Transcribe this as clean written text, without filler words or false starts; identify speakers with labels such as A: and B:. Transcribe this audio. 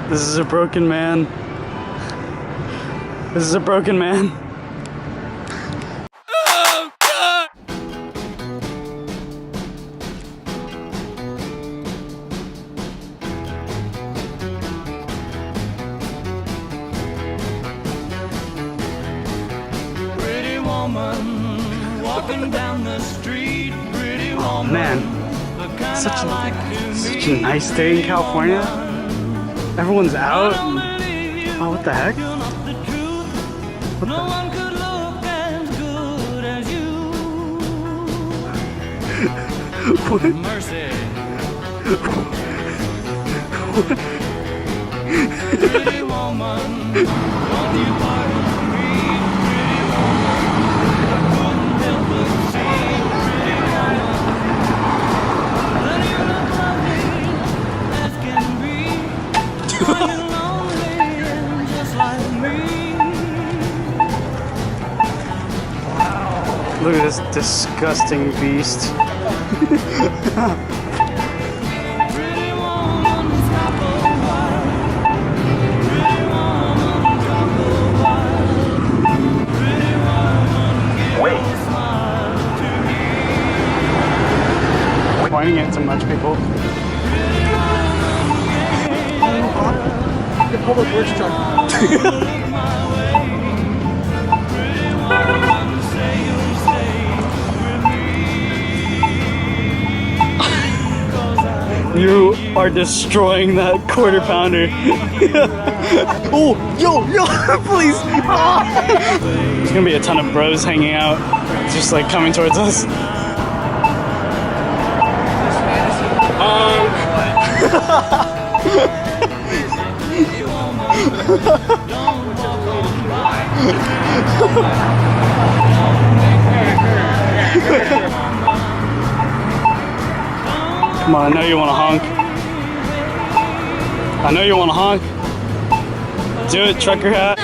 A: This is a broken man. This is a broken man. Oh, God.
B: Pretty woman walking down the street. Pretty woman.
A: Oh, man. Such a nice day in California. Everyone's out. Oh, what the heck? What the? What?
B: Mercy. Pretty woman, won't you pardon me? Pretty woman, I couldn't help but see. Pretty woman, that you look lovely as can be. Are you lonely and just like me?
A: Look at this disgusting beast.
B: Pretty woman, stop a while. Pretty woman, talk a while. Pretty woman, give a smile to me.
A: Pointing at too much, people.
C: The public works truck.
B: Look my way. Pretty woman, say you'll stay with me. 'Cause I
A: You are destroying that quarter pounder. Oh, yo, please. Ah. There's gonna be a ton of bros hanging out, just like coming towards us. Come on, I know you want to honk. I know you want to honk. Do it, trucker hat.